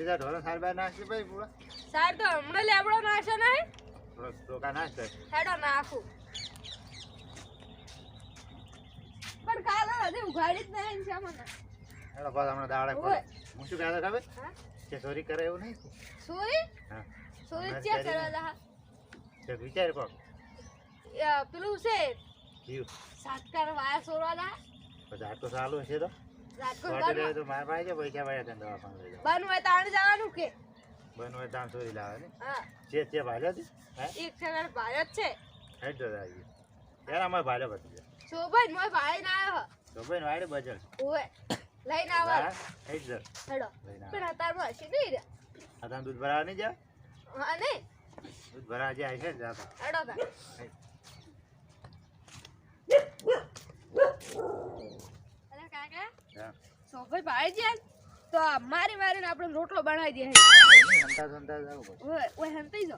બધી ઢોરો સાર બાર નાખી ભાઈ પૂરા સાર તો હમણાં લેબડો નાખશે નહીં થોડો ટોકા નાખશે હેડો નાખું પણ કાલે હજી ઉઘાડી જ નહીં છે મને હેડો બસ હમણાં દાડા પડે હું શું કહેતો ખબર કે ચોરી કરે એવું નહીં સોરી હા સોરી ચેક કરેલા તો વિચાર કોક પેલું છે જીવ સાતકાર વાયા સોરવાલા પછી આ તો ચાલુ છે તો રાજકોટ ચોરી લે તો માર પાસે પૈસા ભાઈ તને દવાખાને લઈ જાવ બન હોય તાણ જવાનું કે બન હોય તાણ ચોરી લાવે ને હા જે ભાલ્યો હતી હે એક સેકન્ડ ભારત છે હેડ તો આવી યાર અમાર ભાલ્યો બધી શોભાઈ મોય ભાઈ ના આવ્યો તો ભાઈ વાડે બજલ ઓય લઈને આવા હેડ જર હેડો લઈને પણ અતારમાં હશે નહીં રે આ તને દૂધ ભરાવા નહીં જા હા નહીં દૂધ ભરાવા જાય છે જાતા હેડો તા અરે કાકા હા શોભાઈ ભાઈ જાય તો મારી મારીને આપણે રોટલો બનાવી દે હંતા હંતા જાવ ઓય ઓય હંતાઈ જો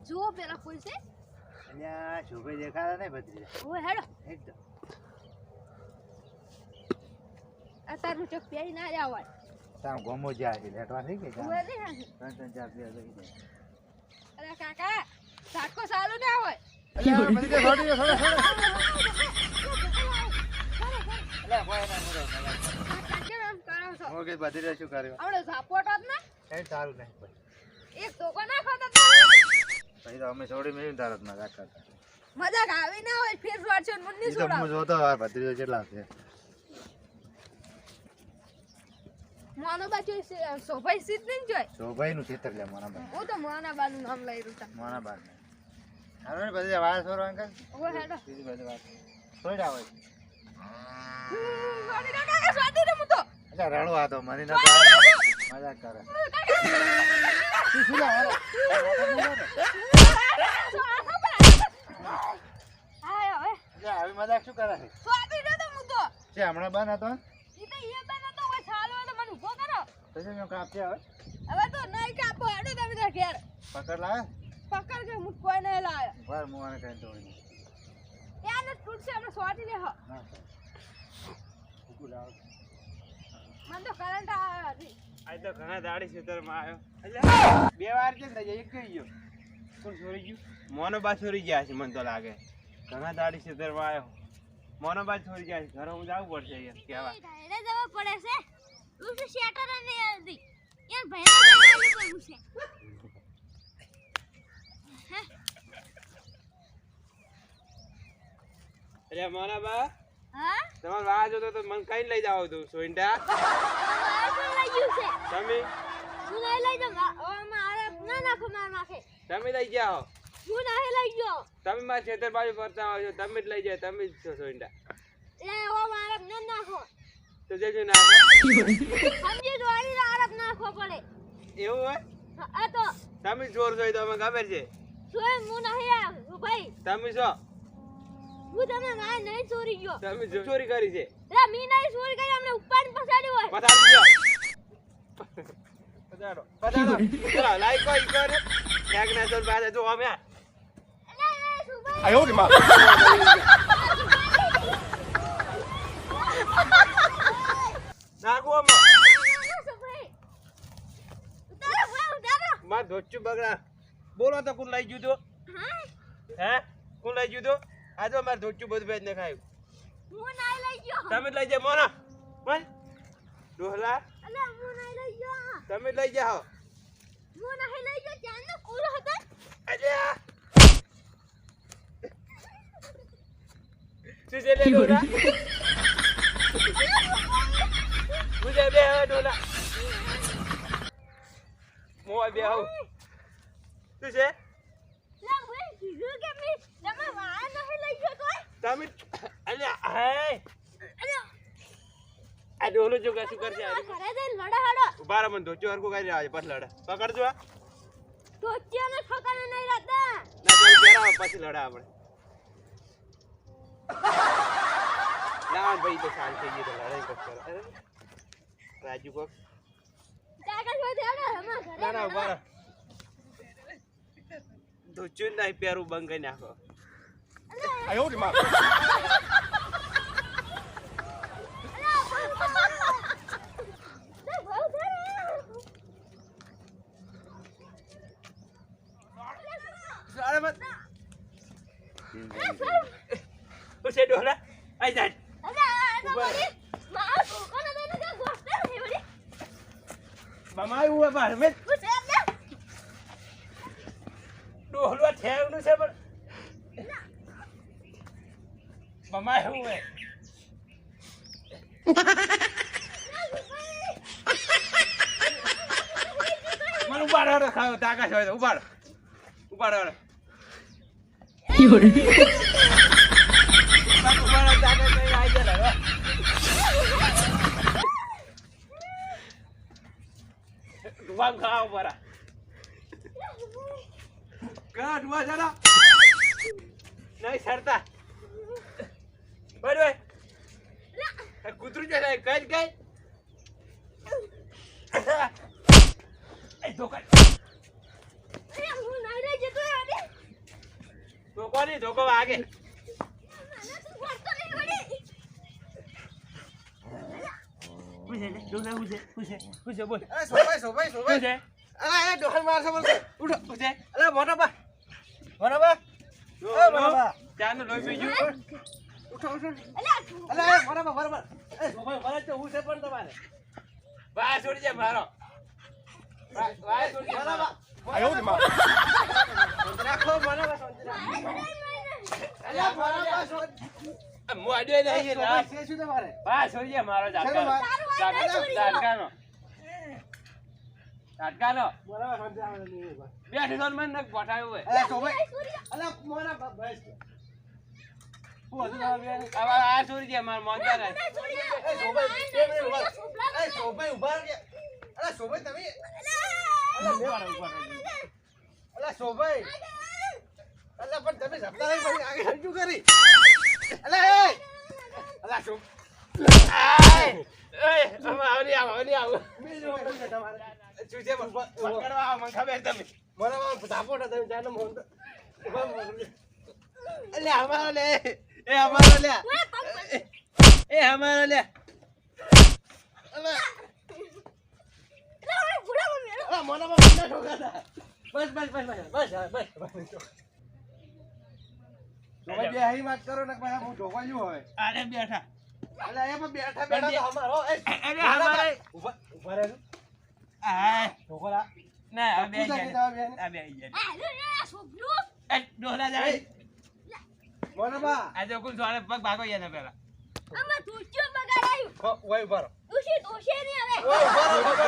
જો પેલા કોઈ છે અલ્યા શોભાઈ દેખાતા નહીં બધી ઓય હેડો હેડ તો અતારનું ચોક પેઈ ના જવાય તાર ગોમો જાય છે લેટવા થઈ ગઈ ઓય નહીં હાંસી. ત્રણ ચાર બે લઈ જાય અરે કાકા સાટકો ચાલુ ના હોય અલ્યા બધી કે છોડી દે છોડો છોડો અલ્યા કોઈ ના મોરો કેમ એમ કરો છો હું કે બધી રે શું કર્યો આપણે ઝાપોટ જ ને હેડ સારું નહીં ભાઈ એક ધોકો નાખો તો પછી તો અમે છોડી મેં તારત મજાક કરતા મજાક આવી ના હોય ફેર વાળશો ને મુન્ની ઈ તો છોડાવ હું જોતો આ બધી કેટલા છે મોનો બાજુ સોભાઈ સીટ નહીં જોય શોભાઈ નું ખેતર લે મોના બાર હું તો મોના બાનું નામ લઈ રહ્યું તા મોના બાર હારો બધી વાત છોરો અંકલ ઓય હેડો બીજી બધી વાત છોડ આવે સોડી ના કાકા સ્વાદી ને હું તો અચ્છા રડો આ તો મને ના મજાક કરે તું શું લા હારો આયો હે આવી મજાક શું કરે છે સ્વાદી ને તો હું તો છે હમણાં બન હતો ઈ તો એ બનો તો કોઈ ચાલો તો મને ઉભો કરો પછી મેં કાપશે હવે હવે તો નહીં કાપો હેડો તમે તો ઘેર પકડ લાવે પકડ કે હું કોઈ નહીં લાયો વાર મુવાને કઈ તોડી યાને તૂટશે આપણે સ્વાદી લે હ ના કુકુ લાવ મને તો કરંટ આવ્યો હતી આ તો ઘણા દાડી ખેતરમાં આવ્યો એટલે બે વાર કેમ થઈ જાય એક કઈ ગયો કોણ છોરી ગયું મોનો બા છોરી ગયા છે મને તો લાગે ઘણા દાડી ખેતરમાં આવ્યો મોનો બા છોરી ગયા છે ઘરે હું જવું પડશે યાર કેવા ધારે જવા પડે છે તું તો શેટર ને હતી યાર ભૈયા પડવું છે અરે મોના બા હા તમારે વાહ જોતો તો મને કઈ લઈ જાવ તું સોઈન્ટા લઈ ગયું છે તમે હું નહીં લઈ જાઉં ઓ મારે ના નાખો માર નાખે તમે લઈ ગયા હો હું નહીં લઈ ગયો તમે મારા ખેતર બાજુ ફરતા આવો છો તમે જ લઈ જાય તમે જ છો સોઈન્ટા એ ઓ મારે ન નાખો તો જજો ના સમજી દોડી આરક નાખો પડે એવું હોય આ તો તમે ચોર જોઈ તો અમે ખબર છે સોય હું નહીં આ ભાઈ તમે છો હું તમે ના નહીં ચોરી ગયો તમે ચોરી કરી છે રે મી નહીં ચોરી કરી અમને ઉપર પછાડ્યો હોય પધારો પધારો પધારો ચલો લાઈક ઈ કરે એક ના સોર પાસે જો અમે આયો કે માં નાગો માં માં ધોચું બગડા બોલો તો કોણ લઈ ગયું તો હે કોણ લઈ ગયું તો આ તો માર ધોચું બધું ભેજ ને ખાયું હું નહીં લઈ ગયો તમે લઈ જાય મોના મન ડોહલા અલે હું નહીં લઈ ગયો તમે લઈ જાઓ હું નહીં લઈ ગયો જાનનો કુરો હતો અરે સુજે લે ડોહલા મુજે બે હવે ડોહલા મોય બે આવ શું છે લા ભાઈ કીધું કે મે તમે વાહ નહીં લઈ ગયો તોય તમે અલ્યા હે અલે આ ડોહલો જો શું કરશે ઘરે જઈને લડે હાડો ઉભા રહો મને ધોચું હરકું કરી આવે પછી લડે પકડજો આ તો ચેને ઠકાને નહીં રહેતા ના ચાલ કેરા પછી લડા આપણે લાવ ભાઈ તો શાંત થઈ ગઈ તો લડાઈ કર અરે રાજુ કોક કાકા જો દેડો હમા ઘરે ના ના ઉભા રહો ધોચું નહીં પેરું બંધ કરી નાખો આયો રે માં અલે ભાવ તું છે ડોહલા આઈ જા બમાય હું બાર મે ડોહલો ઠેવનું છે પણ બમાય હું હે મને ઉપાડો ખાવ તાકાત હોય તો ઉપાડો તાકાત નહીં આઈ જાય વાંગ ખાવ પરા કા ડુવા જાડા નહીં સરતા બરાબર કૂતરું છે કઈ કઈ એ ધોકા ધોકો નહીં ધોકો આગે પૂછે બોલ સોભાઈ અરે ડોહલ મારશે બોલ ઉઠો પૂછે અરે મોટાબા ચાનો લોહી પીજું ઉઠો અરે મોટાબા બરાબર એ સોભાઈ વરજ તો હું છે પણ તમારે બહાર છોડી જાય મારો બહાર છોડી જાય મારો આયો ને માં રાખો મોટાબા અલ્યા મોટાબા મોડ્યો નહીં ના છે શું તમારે બહાર છોડી જાય મારો ઝાટકાનો મોટાબા સમજાવવાનું નહીં બેઠી તો મને નક પટાયો હોય અરે સોભાઈ અલ્યા મોટાબા બસ હું હતું ના બે હવે આ છોડી જાય મારો મોંતા રહે સોભાઈ ઉભા રહે અરે સોભાઈ તમે અલા સોભાઈ અલા પણ તમે જમતા નહીં પછી આગળ હંજુ કરી અલા એ અલા સો આવ બીજો હોય તમારે શું છે પકડવા આવો મને ખબર તમે મને ધાપો તમે જાનો મોન અલે અમારો લે એ અમારો લે એ અમારો લે અલા અલા મોના માં ના ઠોકાતા બસ સોભાઈ બે હરી વાત કરો ને ભાઈ હું ઠોકાયું હોય આરે બેઠા અલે એ પણ બેઠા તો અમારો એ અરે અમારે ઉભા રહે આ ઠોકરા ના આ બે પૂછા જાય કે તમે આ બે જાય એ ડોલા જાય મોનાબા આ જો કોણ સોને પગ ભાગો યાને પેલા ઓય ઉભા રહો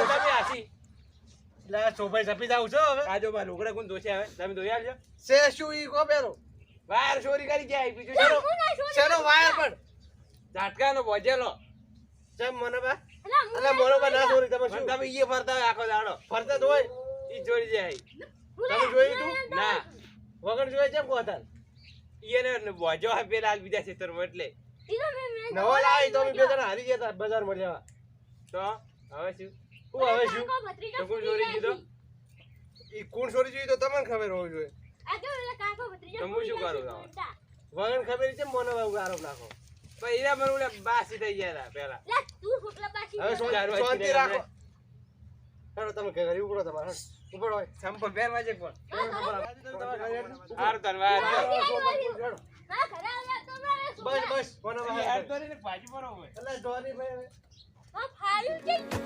તમે આસી લે સોભાઈ જપી જાવ છો હવે આ જો મારા લુગડા કોણ દોશે આવે તમે દોઈ આવજો સે શું ઈ કો બેરો વાયર ચોરી કરી જાય બીજું શેનો વાયર પણ ઝાટકાનો બોજેલો જેમ મોનાબા અલે મોનાબા ના સોરી તમે શું તમે ઈએ ફરતા હોય આખો દાડો ફરતા તો હોય ઈ ચોરી જાય તમે જોયું તું ના વગર જોયે કેમ કોતા ઈને બોજો આપેલા આલ બીજા ક્ષેત્રમાં એટલે નવા લાવી તો અમે બે જણા હારી ગયા તા બજાર માં જવા તો હવે શું હું હવે શું તો કોણ ચોરી કીધો ઈ કોણ સોરી જોઈ તો તમને ખબર હોવી જોઈએ તો હું શું કરું વગર ખબર છે મોનાબા ઉપર આરોપ નાખો પણ ઈરા મને ઓલા બાસી થઈ ગયા હતા પેલા હવે શાંતિ રાખો ચાલો તમે ઘરે ઉપડો તમારે ઉપડો હોય સંપલ બેર વાજે પણ બસ હાર તરવા બસ મોનાબા યાર તો ને પાછી પરો હોય એટલે જોરી ભાઈ ફાયું કે